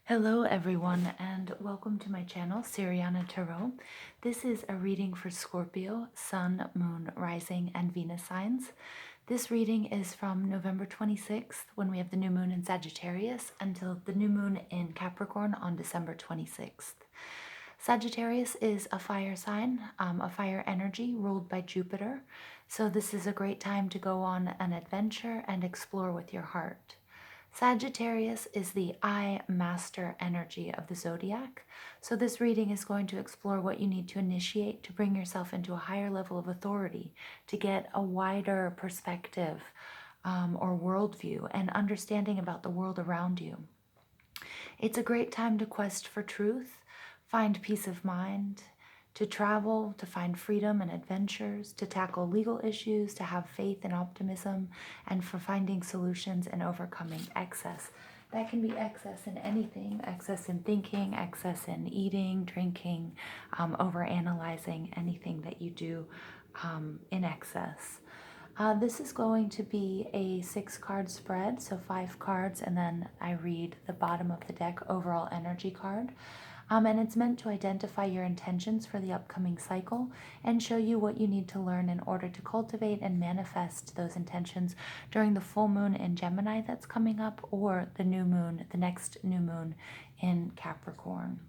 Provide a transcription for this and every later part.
Hello everyone and welcome to my channel, Siriana Tarot. This is a reading for Scorpio, Sun, Moon, Rising, and Venus signs. This reading is from November 26th, when we have the new moon in Sagittarius, until the new moon in Capricorn on December 26th. Sagittarius is a fire sign, a fire energy ruled by Jupiter. So this is a great time to go on an adventure and explore with your heart. Sagittarius is the I master energy of the zodiac. So this reading is going to explore what you need to initiate to bring yourself into a higher level of authority, to get a wider perspective or worldview and understanding about the world around you. It's a great time to quest for truth, find peace of mind, to travel, to find freedom and adventures, to tackle legal issues, to have faith and optimism, and for finding solutions and overcoming excess. That can be excess in anything, excess in thinking, excess in eating, drinking, overanalyzing, anything that you do in excess. This is going to be a 6-card spread, so 5 cards, and then I read the bottom of the deck overall energy card. And it's meant to identify your intentions for the upcoming cycle and show you what you need to learn in order to cultivate and manifest those intentions during the full moon in Gemini that's coming up, or the new moon, the next new moon in Capricorn.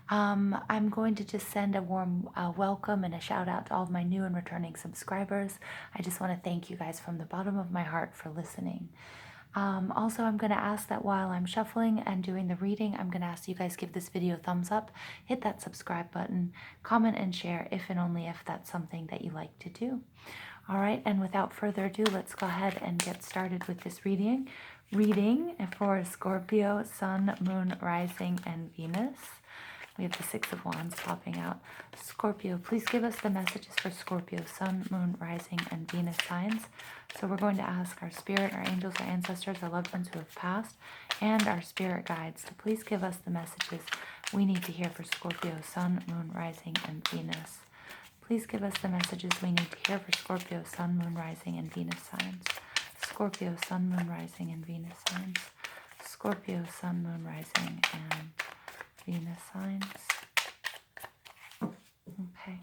I'm going to just send a warm welcome and a shout out to all of my new and returning subscribers. I just want to thank you guys from the bottom of my heart for listening. Also, I'm going to ask that while I'm shuffling and doing the reading, I'm going to ask you guys give this video a thumbs up, hit that subscribe button, comment and share if and only if that's something that you like to do. All right, and without further ado, let's go ahead and get started with this reading. Reading for Scorpio, Sun, Moon, Rising, and Venus. We have the 6 of Wands popping out. Scorpio, please give us the messages for Scorpio, Sun, Moon, Rising, and Venus signs. So we're going to ask our spirit, our angels, our ancestors, our loved ones who have passed, and our spirit guides to please give us the messages we need to hear for Scorpio, Sun, Moon, Rising, and Venus. Please give us the messages we need to hear for Scorpio, Sun, Moon, Rising, and Venus signs. Scorpio, Sun, Moon, Rising, and Venus signs. Scorpio, Sun, Moon, Rising, and Venus signs. Okay.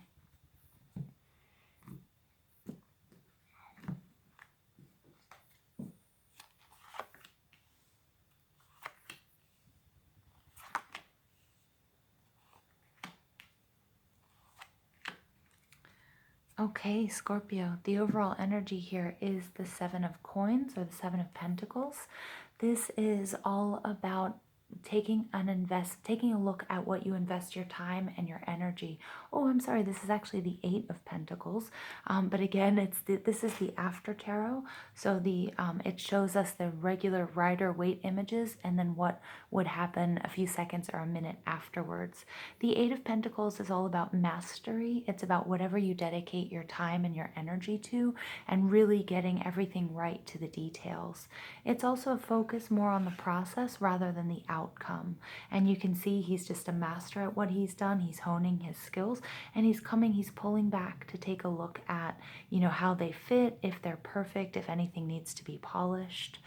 Okay, Scorpio, the overall energy here is the 7 of Coins, or the 7 of Pentacles. This is all about taking a look at what you invest your time and your energy. Oh, I'm sorry, this is actually the 8 of Pentacles, but again, this is the after tarot, so it shows us the regular Rider-Waite images and then what would happen a few seconds or a minute afterwards. The 8 of Pentacles is all about mastery. It's about whatever you dedicate your time and your energy to, and really getting everything right to the details. It's also a focus more on the process rather than the outcome. And you can see he's just a master at what he's done. He's honing his skills, and he's pulling back to take a look at, how they fit, if they're perfect, if anything needs to be polished,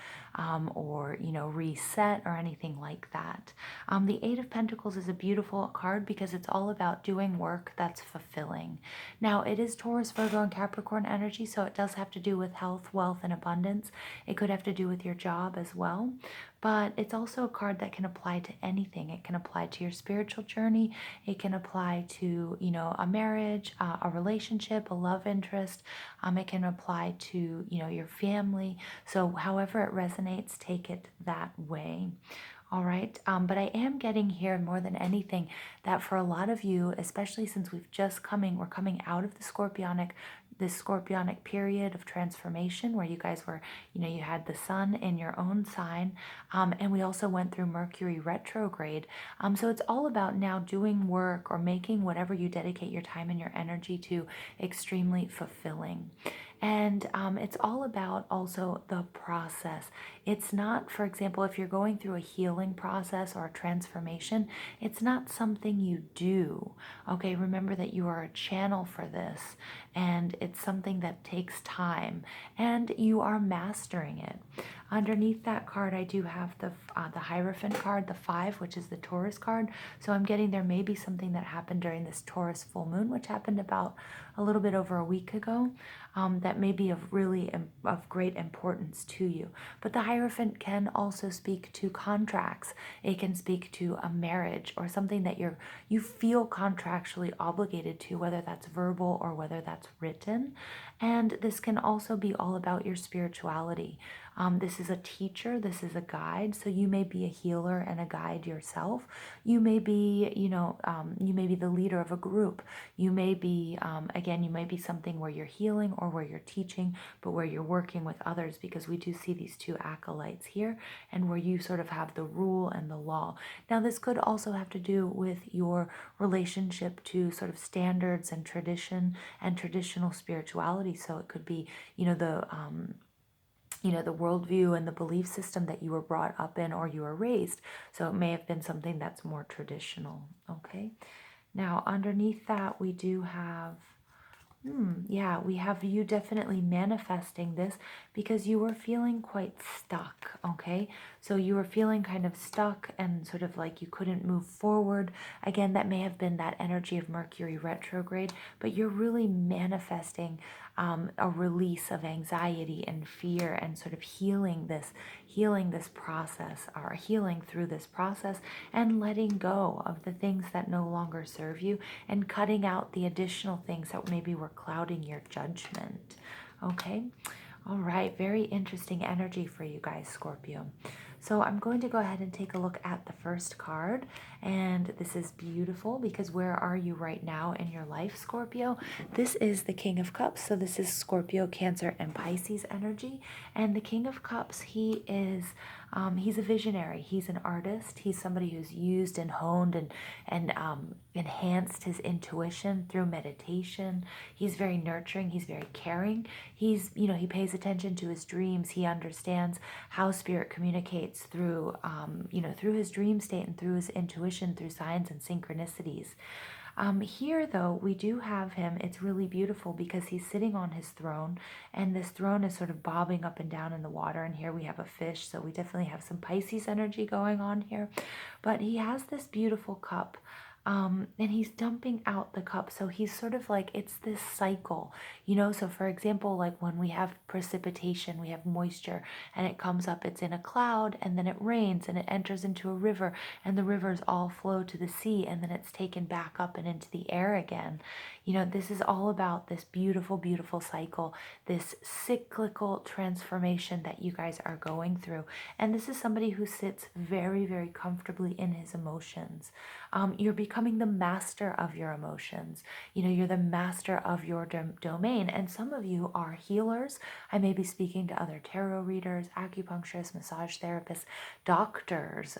or, reset or anything like that. The 8 of Pentacles is a beautiful card because it's all about doing work that's fulfilling. Now, it is Taurus, Virgo, and Capricorn energy, so it does have to do with health, wealth, and abundance. It could have to do with your job as well, but it's also a card that can apply to anything. It can apply to your spiritual journey. It can apply to, a marriage, a relationship, a love interest. It can apply to, your family. So however it resonates, take it that way. All right, but I am getting here more than anything that for a lot of you, especially since we're coming out of this scorpionic period of transformation where you guys were, you had the sun in your own sign, and we also went through Mercury retrograde. So it's all about now doing work or making whatever you dedicate your time and your energy to extremely fulfilling. And it's all about also the process. It's not, for example, if you're going through a healing process or a transformation, it's not something you do. Okay, remember that you are a channel for this, and it's something that takes time, and you are mastering it. Underneath that card, I do have the Hierophant card, the 5, which is the Taurus card. So I'm getting there may be something that happened during this Taurus full moon, which happened about a little bit over a week ago, that may be of really of great importance to you. But the Hierophant can also speak to contracts. It can speak to a marriage or something that you feel contractually obligated to, whether that's verbal or whether that's written. And this can also be all about your spirituality. This is a teacher, this is a guide, so you may be a healer and a guide yourself. You may be, you may be the leader of a group. You may be, again, you may be something where you're healing or where you're teaching, but where you're working with others, because we do see these two acolytes here, and where you sort of have the rule and the law. Now, this could also have to do with your relationship to sort of standards and tradition and traditional spirituality. So it could be, the worldview and the belief system that you were brought up in or you were raised. So it may have been something that's more traditional. Okay. Now, underneath that, we do have, yeah, we have you definitely manifesting this because you were feeling quite stuck, okay? So you were feeling kind of stuck and sort of like you couldn't move forward. Again, that may have been that energy of Mercury retrograde, but you're really manifesting a release of anxiety and fear and sort of healing this process, or healing through this process, and letting go of the things that no longer serve you and cutting out the additional things that maybe were clouding your judgment. Okay. All right. Very interesting energy for you guys, Scorpio. So I'm going to go ahead and take a look at the first card. And this is beautiful because where are you right now in your life, Scorpio? This is the King of Cups. So this is Scorpio, Cancer, and Pisces energy. And the King of Cups, he's a visionary. He's an artist. He's somebody who's used and honed and enhanced his intuition through meditation. He's very nurturing. He's very caring. He pays attention to his dreams. He understands how spirit communicates through, through his dream state and through his intuition, through signs and synchronicities. Here, though, we do have him. It's really beautiful because he's sitting on his throne, and this throne is sort of bobbing up and down in the water. And here we have a fish, so we definitely have some Pisces energy going on here. But he has this beautiful cup. And he's dumping out the cup. So he's sort of like, it's this cycle, so for example, like when we have precipitation, we have moisture and it comes up, it's in a cloud, and then it rains and it enters into a river, and the rivers all flow to the sea, and then it's taken back up and into the air again. This is all about this beautiful, beautiful cycle, this cyclical transformation that you guys are going through. And this is somebody who sits very, very comfortably in his emotions. You're becoming the master of your emotions. You're the master of your domain. And some of you are healers. I may be speaking to other tarot readers, acupuncturists, massage therapists, doctors,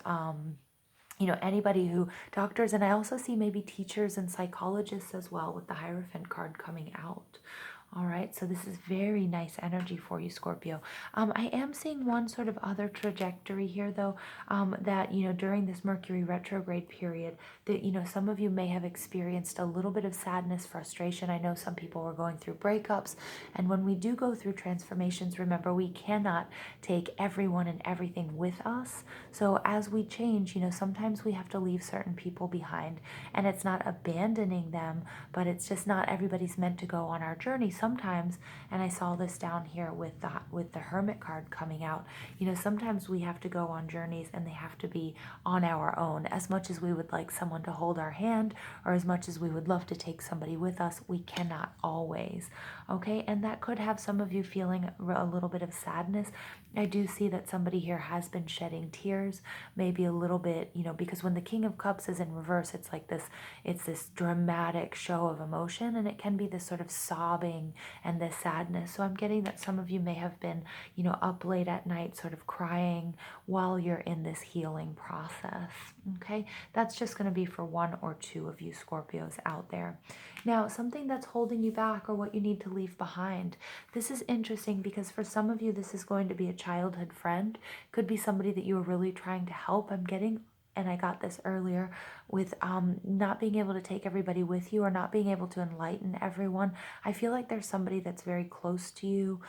doctors, and I also see maybe teachers and psychologists as well with the Hierophant card coming out. All right, so this is very nice energy for you, Scorpio. I am seeing one sort of other trajectory here, though, that, during this Mercury retrograde period, that, some of you may have experienced a little bit of sadness, frustration. I know some people were going through breakups. And when we do go through transformations, remember, we cannot take everyone and everything with us. So as we change, sometimes we have to leave certain people behind. And it's not abandoning them, but it's just not everybody's meant to go on our journey. Sometimes, and I saw this down here with the Hermit card coming out, sometimes we have to go on journeys and they have to be on our own. As much as we would like someone to hold our hand, or as much as we would love to take somebody with us, we cannot always. Okay, and that could have some of you feeling a little bit of sadness. I do see that somebody here has been shedding tears, maybe a little bit, because when the King of Cups is in reverse, it's like it's this dramatic show of emotion, and it can be this sort of sobbing and this sadness. So I'm getting that some of you may have been, up late at night sort of crying while you're in this healing process. Okay, that's just going to be for one or two of you Scorpios out there. Now, something that's holding you back or what you need to leave behind. This is interesting because for some of you, this is going to be a childhood friend. Could be somebody that you were really trying to help. I'm getting and I got this earlier with not being able to take everybody with you or not being able to enlighten everyone. I feel like there's somebody that's very close to you.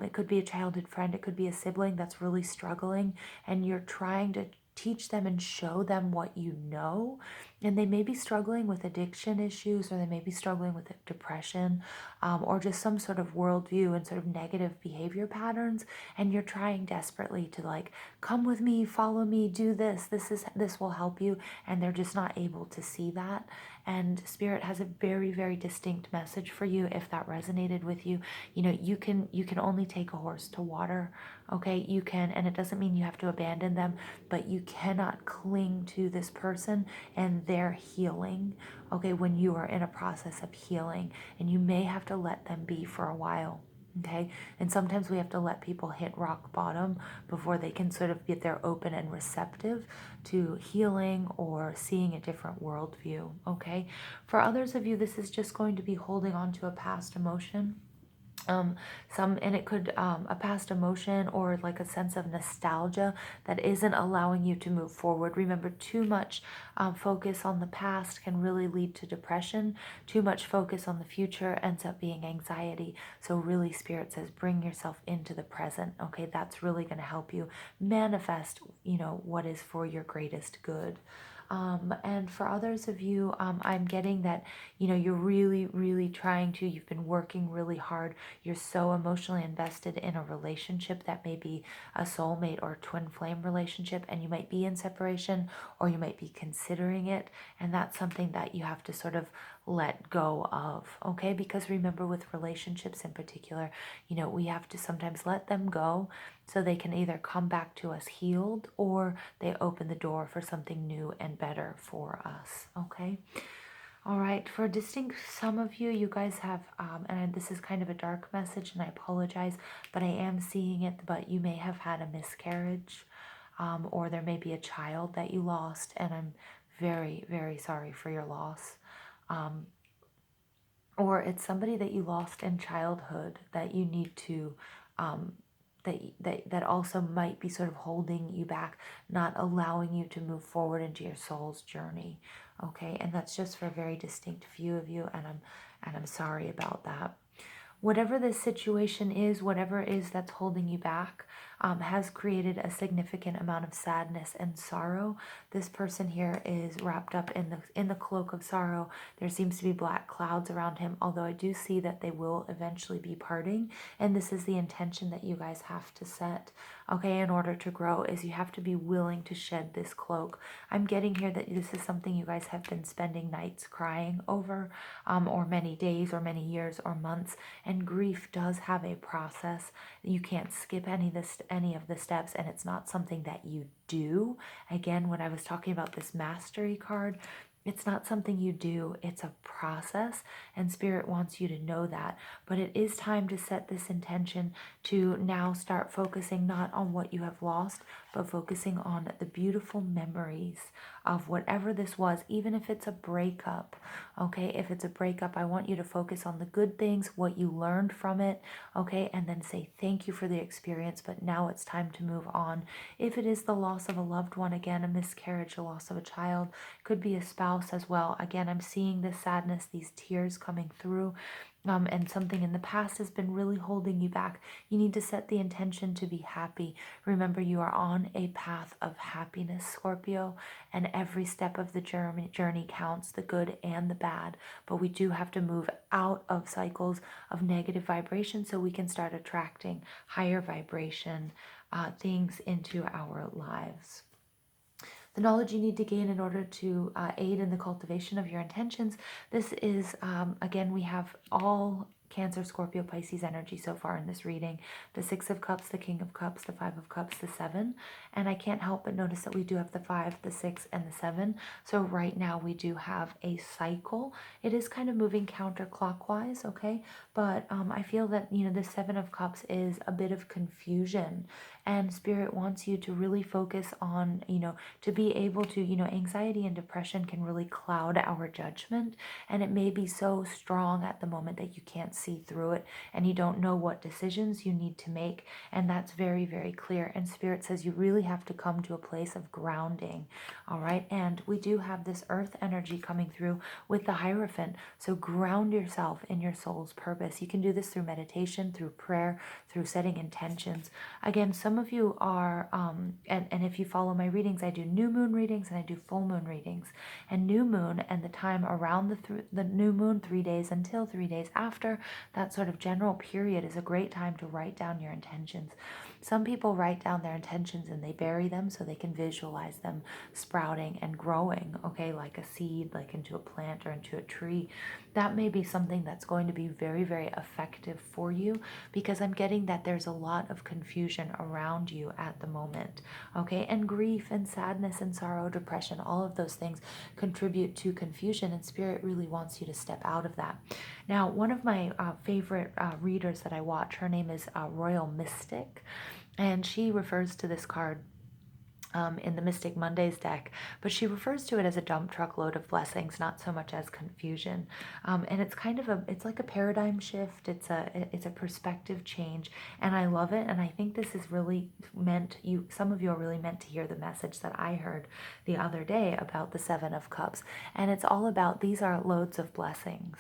It could be a childhood friend, it could be a sibling that's really struggling, and you're trying to teach them and show them what you know. And they may be struggling with addiction issues, or they may be struggling with depression, or just some sort of worldview and sort of negative behavior patterns. And you're trying desperately to like, come with me, follow me, do this. This will help you. And they're just not able to see that. And Spirit has a very, very distinct message for you if that resonated with you. You know, you can only take a horse to water. Okay, you can, and it doesn't mean you have to abandon them, but you cannot cling to this person and their healing, okay, when you are in a process of healing, and you may have to let them be for a while. Okay, and sometimes we have to let people hit rock bottom before they can sort of get there open and receptive to healing or seeing a different worldview. Okay, for others of you, this is just going to be holding on to a past emotion. And it could a past emotion or like a sense of nostalgia that isn't allowing you to move forward. Remember, too much focus on the past can really lead to depression. Too much focus on the future ends up being anxiety. So really, Spirit says bring yourself into the present. Okay, that's really going to help you manifest, you know, what is for your greatest good. And for others of you, I'm getting that, you know, you're really, really trying to, you've been working really hard. You're so emotionally invested in a relationship that may be a soulmate or twin flame relationship, and you might be in separation or you might be considering it. And that's something that you have to sort of let go of, okay? Because remember, with relationships in particular, you know, we have to sometimes let them go so they can either come back to us healed or they open the door for something new and better for us, okay? All right, for distinct, some of you, you guys have, and this is kind of a dark message, and I apologize, but I am seeing it, but you may have had a miscarriage, or there may be a child that you lost, and I'm very, very sorry for your loss. Or it's somebody that you lost in childhood that you need to, that also might be sort of holding you back, not allowing you to move forward into your soul's journey. Okay, and that's just for a very distinct few of you, and I'm sorry about that. Whatever this situation is, whatever it is that's holding you back, has created a significant amount of sadness and sorrow. This person here is wrapped up in the cloak of sorrow. There seems to be black clouds around him, although I do see that they will eventually be parting. And this is the intention that you guys have to set, okay, in order to grow, is you have to be willing to shed this cloak. I'm getting here that this is something you guys have been spending nights crying over, or many days or many years or months. And grief does have a process. You can't skip any of the steps, and it's not something that you do. Again, when I was talking about this mastery card, it's not something you do, it's a process, and Spirit wants you to know that. But it is time to set this intention to now start focusing not on what you have lost, but focusing on the beautiful memories of whatever this was, even if it's a breakup. Okay, if it's a breakup, I want you to focus on the good things, what you learned from it, okay, and then say thank you for the experience, but now it's time to move on. If it is the loss of a loved one, again, a miscarriage, a loss of a child, could be a spouse as well. Again, I'm seeing this sadness, these tears coming through. And something in the past has been really holding you back. You need to set the intention to be happy. Remember, you are on a path of happiness, Scorpio, and every step of the journey counts, the good and the bad. But we do have to move out of cycles of negative vibration so we can start attracting higher vibration things into our lives. The knowledge you need to gain in order to aid in the cultivation of your intentions. This is, again, we have all Cancer, Scorpio, Pisces energy so far in this reading. The Six of Cups, the King of Cups, the Five of Cups, the Seven. And I can't help but notice that we do have the 5, the 6, and the 7. So right now we do have a cycle. It is kind of moving counterclockwise, okay? But I feel that, you know, the 7 of Cups is a bit of confusion. And Spirit wants you to really focus on, to be able to, anxiety and depression can really cloud our judgment. And it may be so strong at the moment that you can't see through it and you don't know what decisions you need to make. And that's very, very clear. And Spirit says you really have to come to a place of grounding. All right. And we do have this earth energy coming through with the Hierophant. So ground yourself in your soul's purpose. You can do this through meditation, through prayer, through setting intentions. Again, some of you are, and if you follow my readings, I do new moon readings and I do full moon readings. And new moon and the time around the new moon, 3 days until 3 days after, that sort of general period is a great time to write down your intentions. Some people write down their intentions and they bury them so they can visualize them sprouting and growing, okay, like a seed, like into a plant or into a tree. That may be something that's going to be very, very effective for you, because I'm getting that there's a lot of confusion around you at the moment, okay? And grief and sadness and sorrow, depression, all of those things contribute to confusion, and Spirit really wants you to step out of that. Now, one of my favorite readers that I watch, her name is Royal Mystic, and she refers to this card in the Mystic Mondays deck, but she refers to it as a dump truck load of blessings, not so much as confusion. And it's kind of it's like a paradigm shift. It's a perspective change, and I love it. And I think this is really meant, some of you are really meant to hear the message that I heard the other day about the Seven of Cups. And it's all about, these are loads of blessings,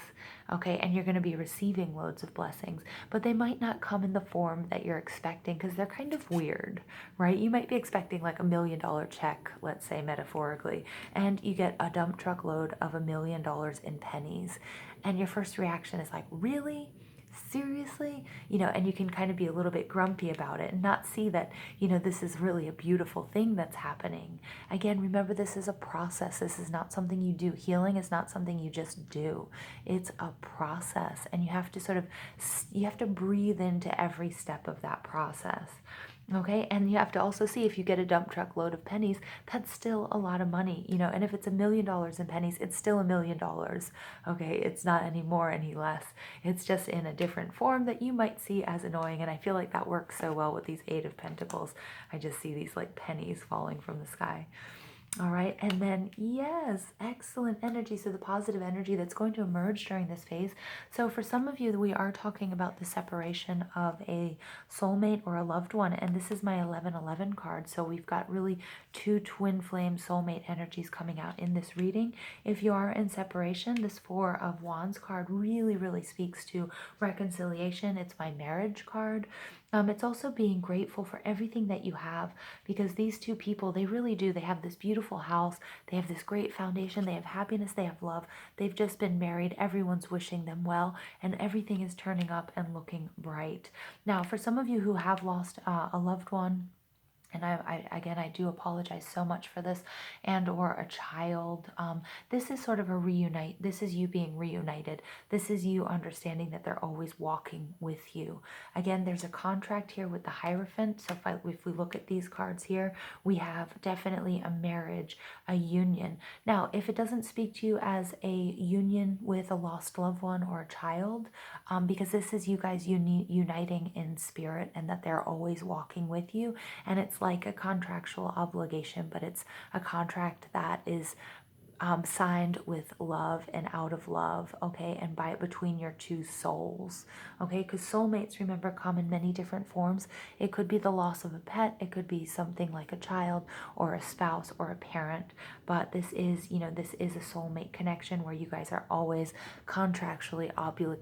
okay? And you're going to be receiving loads of blessings, but they might not come in the form that you're expecting, because they're kind of weird, right? You might be expecting like $1 million check, let's say metaphorically, and you get a dump truck load of $1 million in pennies, and your first reaction is like, really? Seriously? And you can kind of be a little bit grumpy about it and not see that, this is really a beautiful thing that's happening. Again, remember, this is a process. This is not something you do. Healing is not something you just do. It's a process, and you have to breathe into every step of that process. Okay, and you have to also see, if you get a dump truck load of pennies, that's still a lot of money, and if it's $1 million in pennies, it's still $1 million. Okay, it's not any more, any less. It's just in a different form that you might see as annoying, and I feel like that works so well with these Eight of Pentacles. I just see these like pennies falling from the sky. All right, and then, yes, excellent energy. So the positive energy that's going to emerge during this phase. So for some of you, we are talking about the separation of a soulmate or a loved one, and this is my 1111 card. So we've got really two twin flame soulmate energies coming out in this reading. If you are in separation, this Four of Wands card really, really speaks to reconciliation. It's my marriage card. It's also being grateful for everything that you have, because these two people, they really do. They have this beautiful house. They have this great foundation. They have happiness. They have love. They've just been married. Everyone's wishing them well, and everything is turning up and looking bright. Now, for some of you who have lost a loved one, and I do apologize so much for this, and or a child. This is sort of a reunite. This is you being reunited. This is you understanding that they're always walking with you. Again, there's a contract here with the Hierophant. So if we look at these cards here, we have definitely a marriage, a union. Now, if it doesn't speak to you as a union with a lost loved one or a child, because this is you guys uniting in spirit, and that they're always walking with you, and it's like a contractual obligation, but it's a contract that is signed with love and out of love, okay, and between your two souls, okay, because soulmates, remember, come in many different forms. It could be the loss of a pet, it could be something like a child or a spouse or a parent, but this is a soulmate connection where you guys are always contractually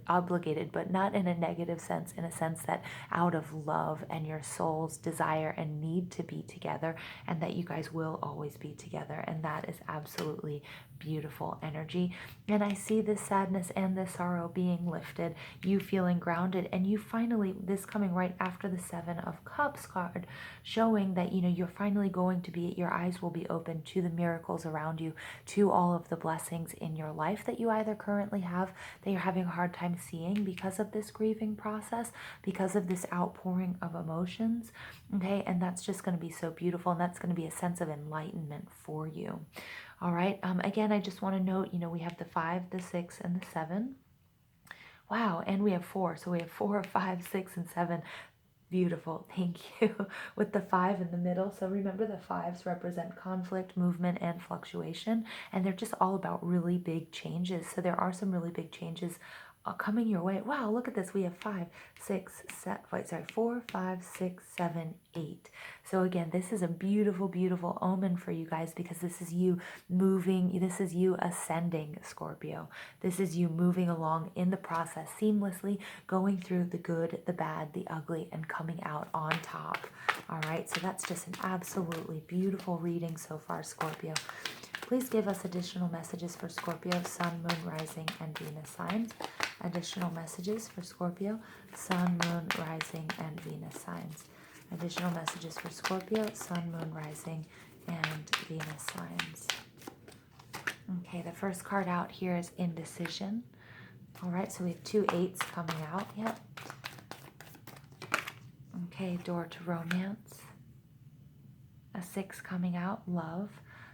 obligated, but not in a negative sense, in a sense that out of love and your soul's desire and need to be together, and that you guys will always be together, and that is absolutely beautiful energy. And I see this sadness and this sorrow being lifted, you feeling grounded, and you finally, this coming right after the Seven of Cups card, showing that you're finally going to be, your eyes will be open to the miracles around you, to all of the blessings in your life that you either currently have, that you're having a hard time seeing because of this grieving process, because of this outpouring of emotions, okay, and that's just going to be so beautiful, and that's going to be a sense of enlightenment for you. All right. Again, I just want to note, we have the 5, the 6, and the 7. Wow. And we have 4. So we have 4, 5, 6, and 7. Beautiful. Thank you. With the 5 in the middle. So remember, the 5s represent conflict, movement, and fluctuation. And they're just all about really big changes. So there are some really big changes coming your way. Wow, look at this. We have 5, 6, 7, wait, sorry, 4, 5, 6, 7, 8. So again, this is a beautiful, beautiful omen for you guys, because this is you moving, this is you ascending, Scorpio. This is you moving along in the process seamlessly, going through the good, the bad, the ugly, and coming out on top. All right, so that's just an absolutely beautiful reading so far, Scorpio. Please give us additional messages for Scorpio, Sun, Moon, Rising, and Venus signs. Additional messages for Scorpio, Sun, Moon, Rising, and Venus signs. Additional messages for Scorpio, Sun, Moon, Rising, and Venus signs. Okay, the first card out here is indecision. All right, so we have 2 8s coming out. Yep. Okay, door to romance. A 6 coming out, love.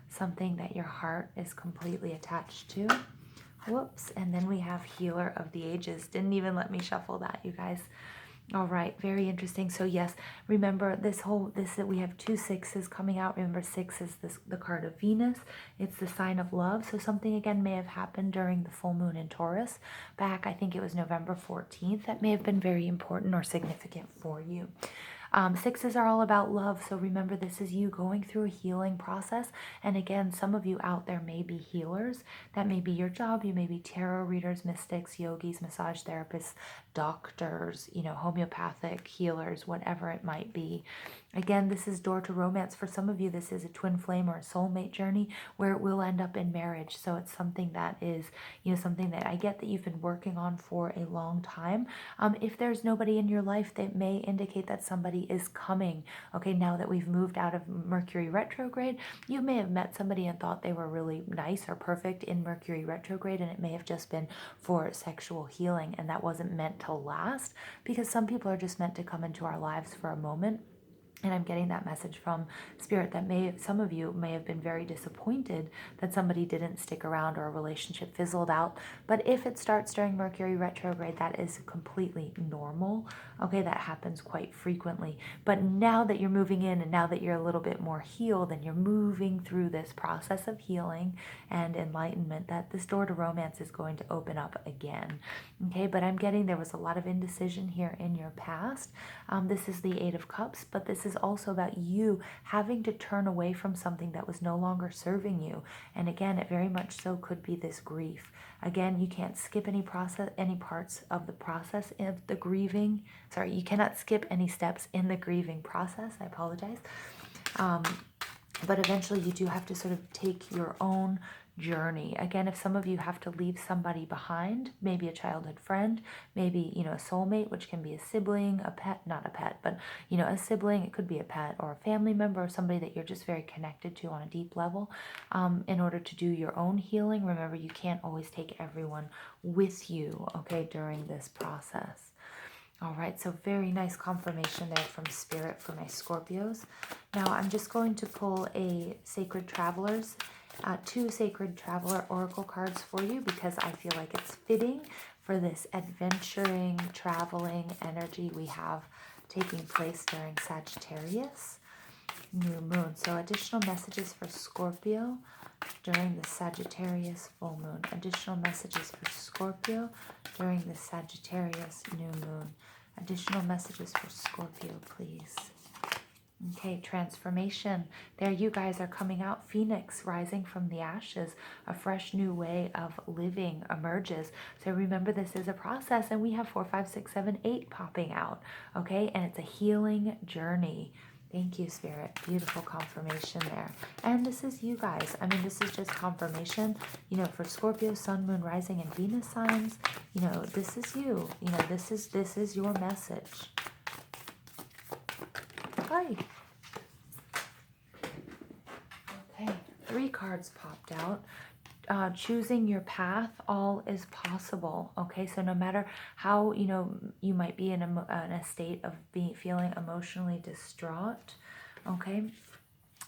Something that your heart is completely attached to. Whoops. And then we have healer of the ages. Didn't even let me shuffle that, you guys. All right, very interesting. So yes, remember that we have 2 6s coming out. Remember, 6 is the card of Venus. It's the sign of love. So something again may have happened during the full moon in Taurus back, I think it was November 14th. That may have been very important or significant for you. 6s are all about love. So remember, this is you going through a healing process. And again, some of you out there may be healers. That may be your job. You may be tarot readers, mystics, yogis, massage therapists, doctors, homeopathic healers, whatever it might be. Again, this is door to romance. For some of you, this is a twin flame or a soulmate journey where it will end up in marriage. So it's something that is, something that I get that you've been working on for a long time. If there's nobody in your life, that may indicate that somebody is coming. Okay, now that we've moved out of Mercury retrograde, you may have met somebody and thought they were really nice or perfect in Mercury retrograde, and it may have just been for sexual healing, and that wasn't meant to last, because some people are just meant to come into our lives for a moment. And I'm getting that message from Spirit that some of you may have been very disappointed that somebody didn't stick around or a relationship fizzled out. But if it starts during Mercury retrograde, that is completely normal. Okay, that happens quite frequently. But now that you're moving in, and now that you're a little bit more healed, and you're moving through this process of healing and enlightenment, that this door to romance is going to open up again. Okay, but I'm getting there was a lot of indecision here in your past. This is the 8 of Cups, but this is also about you having to turn away from something that was no longer serving you. And again, it very much so could be this grief. Again, you can't skip any parts of the process of the grieving. Sorry, you cannot skip any steps in the grieving process. I apologize. But eventually you do have to sort of take your own journey. Again, if some of you have to leave somebody behind, maybe a childhood friend, maybe, a soulmate, which can be a sibling, a pet, not a pet, but, a sibling, it could be a pet or a family member or somebody that you're just very connected to on a deep level. In order to do your own healing, remember, you can't always take everyone with you, okay, during this process. All right, so very nice confirmation there from Spirit for my Scorpios. Now I'm just going to pull a Sacred Travelers, 2 Sacred Traveler Oracle cards for you, because I feel like it's fitting for this adventuring, traveling energy we have taking place during Sagittarius new moon. So additional messages for Scorpio during the Sagittarius full moon. Additional messages for Scorpio during the Sagittarius new moon. Additional messages for Scorpio, please. Okay, transformation. There you guys are coming out. Phoenix rising from the ashes. A fresh new way of living emerges. So remember, this is a process, and we have 4, 5, 6, 7, 8 popping out. Okay, and it's a healing journey. Thank you, Spirit. Beautiful confirmation there. And this is you guys. I mean, this is just confirmation, for Scorpio, Sun, Moon, Rising, and Venus signs. This is you. This is your message. Hi. Okay, 3 cards popped out. Choosing your path, all is possible. Okay, so no matter how you might be in a state of feeling emotionally distraught, okay,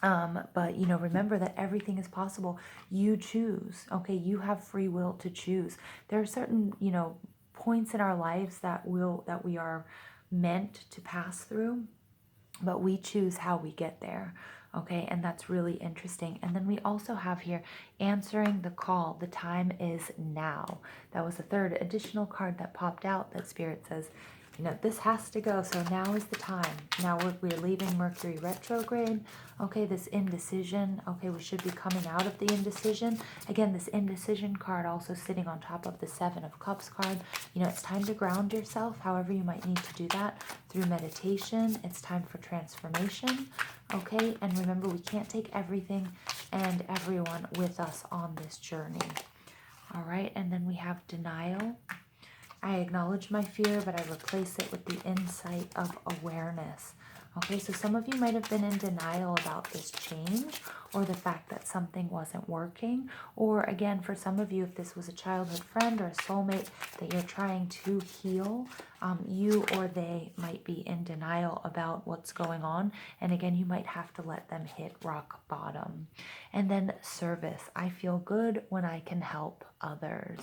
but remember that everything is possible. You choose. Okay, you have free will to choose. There are certain points in our lives that we are meant to pass through, but we choose how we get there. Okay, and that's really interesting. And then we also have here answering the call. The time is now. That was the third additional card that popped out that Spirit says, you know, this has to go. So now is the time. Now we're leaving Mercury retrograde. Okay, this indecision. Okay, we should be coming out of the indecision. Again, this indecision card also sitting on top of the Seven of Cups card. You know, it's time to ground yourself, however you might need to do that, through meditation. It's time for transformation. Okay, and remember, we can't take everything and everyone with us on this journey. All right, and then we have denial. I acknowledge my fear, but I replace it with the insight of awareness. Okay, so some of you might have been in denial about this change or the fact that something wasn't working. Or again, for some of you, if this was a childhood friend or a soulmate that you're trying to heal, you or they might be in denial about what's going on. And again, you might have to let them hit rock bottom. And then service. I feel good when I can help others.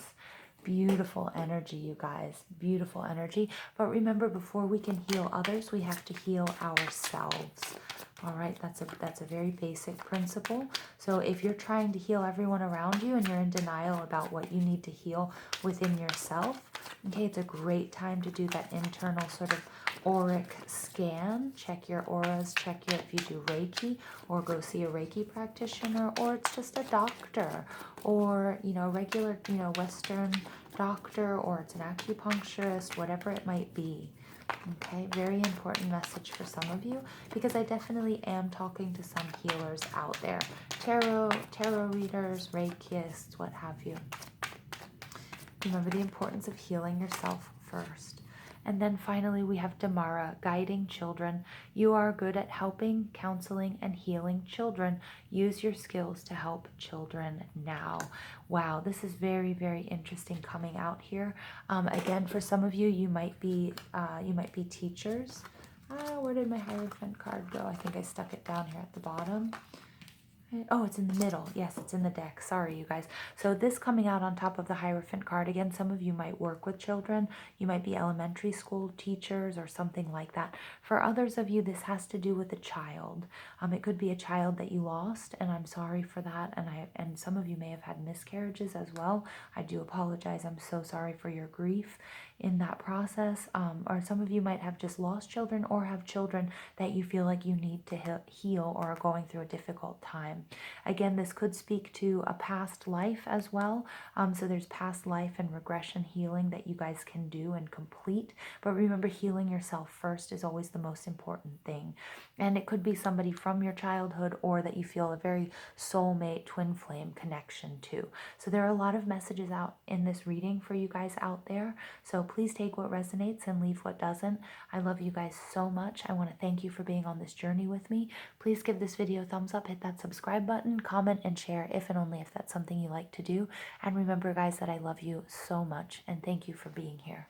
Beautiful energy, you guys. Beautiful energy. But remember, before we can heal others, we have to heal ourselves. All right, that's a very basic principle. So if you're trying to heal everyone around you and you're in denial about what you need to heal within yourself, okay, it's a great time to do that internal sort of auric scan. Check your auras, check your, if you do Reiki, or go see a Reiki practitioner, or it's just a doctor, or, you know, regular, you know, Western doctor, or it's an acupuncturist, whatever it might be. Okay, very important message for some of you, because I definitely am talking to some healers out there. Tarot readers, Reikiists, what have you. Remember the importance of healing yourself first. And then finally, we have Damara, guiding children. You are good at helping, counseling, and healing children. Use your skills to help children now. Wow, this is very, very interesting coming out here. Again, for some of you, you might be teachers. Where did my Hierophant card go? I think I stuck it down here at the bottom. Oh, it's in the middle. Yes, it's in the deck. Sorry, you guys. So this coming out on top of the Hierophant card, again, some of you might work with children. You might be elementary school teachers or something like that. For others of you, this has to do with a child. It could be a child that you lost, and I'm sorry for that. And some of you may have had miscarriages as well. I do apologize. I'm so sorry for your grief in that process. Or some of you might have just lost children or have children that you feel like you need to heal or are going through a difficult time. Again, this could speak to a past life as well. So there's past life and regression healing that you guys can do and complete. But remember, healing yourself first is always the most important thing. And it could be somebody from your childhood or that you feel a very soulmate twin flame connection to. So there are a lot of messages out in this reading for you guys out there. So please take what resonates and leave what doesn't. I love you guys so much. I want to thank you for being on this journey with me. Please give this video a thumbs up, hit that subscribe button, comment, and share if and only if that's something you like to do. And remember, guys, that I love you so much and thank you for being here.